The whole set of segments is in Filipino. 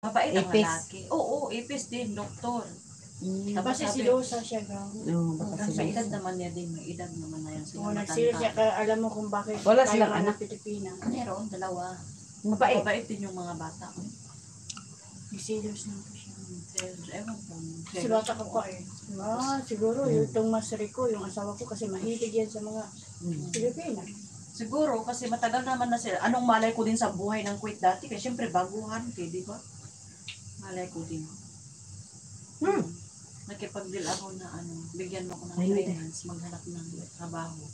Mabait ang Ipis. lalaki. Oo, ipis din, doktor. Tapos Kasi sabi, silosa siya gaw. Oo, baka sa edad sila. naman niya din, may edad naman na yan sila Oo, nagsilo siya. Alam mo kung bakit Wala tayo silang mga anak. Pilipina. Meron, dalawa. Mabait. Mabait din yung mga bata. Nagsilos na po siya. Ewan ko. Kasi bata ko pa eh. Siguro itong mas Rico, yung asawa ko kasi mahilig yan sa mga Pilipina. Siguro, kasi matagal naman na sila. Anong malay ko din sa buhay ng Kuwait dati? Kasi syempre, baguhan, di ba? Malay ko din. Nakipag-deal ako na bigyan mo ko ng 3 months, maghanap ng trabaho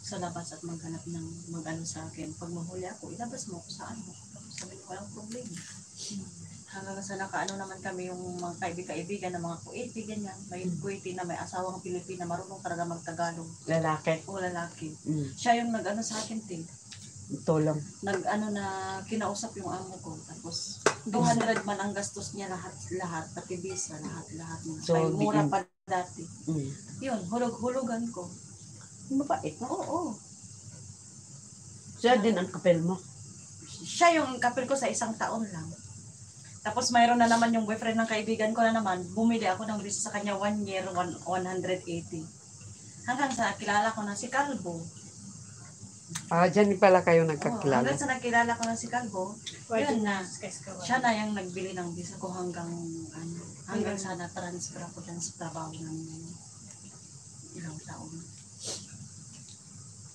sa labas at maghanap ng mag-ano sa akin. Pag mahuli ako, ilabas mo ako sa ano. Sabi ko, walang problema. Hanggang sa nakaano naman kami yung mga kaibigan ng mga Kuwaiti, ganyan. May Kuwaiti na may asawang Pilipina, marunong talaga magtagalog. Lalaki. O lalaki. Siya yung nag-ano sa akin, Tulong. nag-ano na kinausap yung amo ko. Tapos 200 man ang gastos niya lahat, pati visa, lahat na. So, Kaya mura pa dati. Mm. Yun, hulog-hulugan ko. Mabait. Oo. Siya din ang kapel mo. Siya yung kapil ko sa 1 taon lang. Tapos mayroon na naman yung boyfriend ng kaibigan ko na naman, bumili ako ng visa sa kanya 1 year, 180. Hanggang sa kilala ko na si Calvo. Dyan pala kayo Oo, nagkakilala. hanggang sa nakilala ko na si Calvo, yun na. Siya Siya na yung nagbili ng visa ko hanggang sa na-transfer ako dyan sa trabaho ng ilang taon.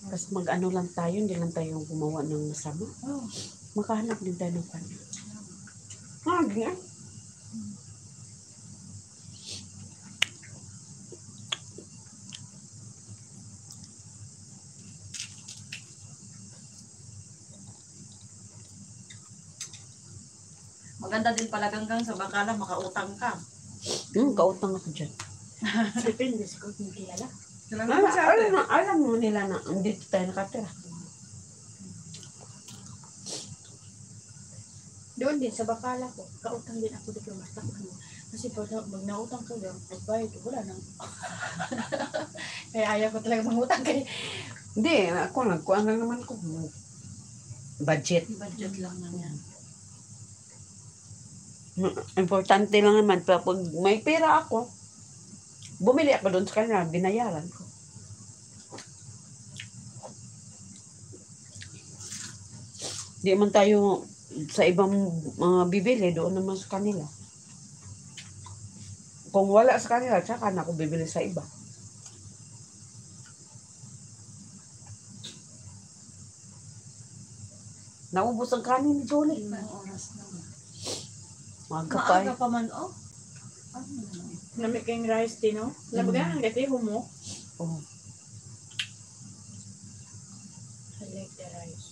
Tapos mag-ano lang tayo, hindi lang tayo gumawa ng masama. Oh, Makahanap din tayo ng kanya. Ganyan. maganda din pala ganggang sa Bacala, makautang ka. Kautang ako dyan. Depende sa kung kilala. Sila naman sa atin. Alam mo nila na andito tayo nakatira. Doon din sa Bacala ko, kautang din ako dito mas takbo. Kasi pag nautang ko doon, nagbayad ko, wala nang. Kaya ayaw ko talaga mangutang kay. Hindi, ako nagkuhan lang naman ko. Budget. Budget lang na yan. Importante lang naman. Pero pag may pera ako, bumili ako doon sa kanya, binayaran ko. Di man tayo sa ibang mga bibili, doon naman sa kanila. Kung wala sa kanila, tsaka na ako bibili sa iba. Naubos ang kanin ni Jolie. May oras naman. Maaga pa Maaga pa man, oh. Ano naman? Namit kayong rice din, no? Labaga, ang gati humo. Oh. I like the rice.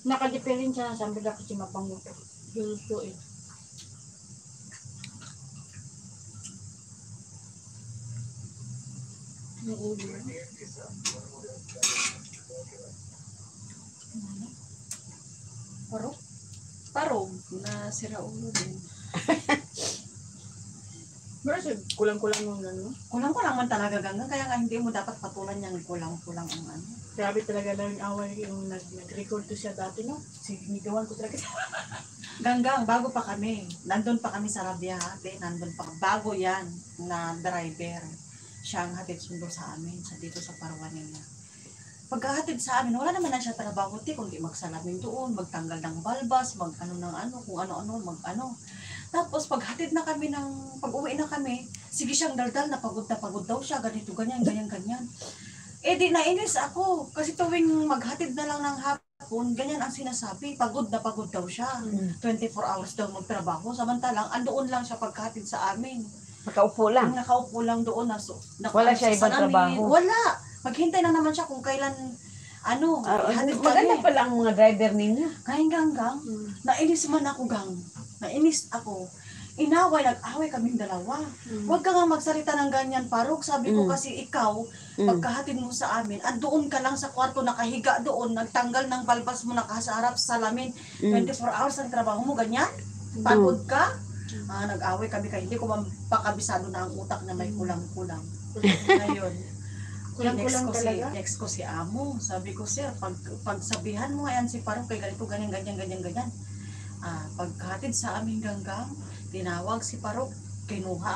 Nakadiperin siya sa ambila kasi mapanguto. Luto eh. Yung ulo. Parog? Parog na sira ulo din. Pero kulang-kulang yung ano. Kulang-kulang man talaga ganggang, kaya nga hindi mo dapat patulan yung kulang-kulang ang ano. Grabe talaga lang yung away yung nag-record to siya dati, no? Sinigawan ko talaga siya. Ganggang, bago pa kami. Nandun pa kami sa Rabiate, nandun pa. Bago yan na driver. Siya ang hatid sundo sa amin, dito sa Parwan niya. Pagkahatid sa amin, wala naman na siya trabaho, kundi magsalamin doon, magtanggal ng balbas, mag-ano ng ano, kung ano-ano, mag-ano. Tapos paghatid na kami pag-uwi na kami, sige siyang daldal, na pagod daw siya, ganito, ganyan, ganyan, ganyan. Eh di nainis ako, kasi tuwing maghatid na lang ng hapon, ganyan ang sinasabi, pagod daw siya. 24 hours daw magtrabaho, samantalang andoon lang siya paghatid sa amin. Nakaupo lang. Nakaupo lang doon, Wala siya ibang trabaho. Wala! Maghintay na naman siya kung kailan, hatid Maganda kami. pala ang mga driver ninyo. Kain ganggang, nainis man ako nainis ako. Nag-away kaming dalawa. Huwag ka nga magsalita ng ganyan, Parok. Sabi ko kasi ikaw, pagkahatid mo sa amin, doon ka lang sa kwarto, nakahiga doon, nagtanggal ng balbas mo, nakaharap sa salamin, 24 hours ang trabaho mo, ganyan? Pagod ka? Nag-away kami, kaya hindi ko mapakabisado na ang utak na may kulang-kulang. Ngayon, Kulang-kulang Next ko talaga. next ko si Amo. Sabi ko, sir, pagsabihan mo ayan si Parok kay ganito, ganyan. Pagkatid sa aming ganggang, tinawag si Parok, kinuha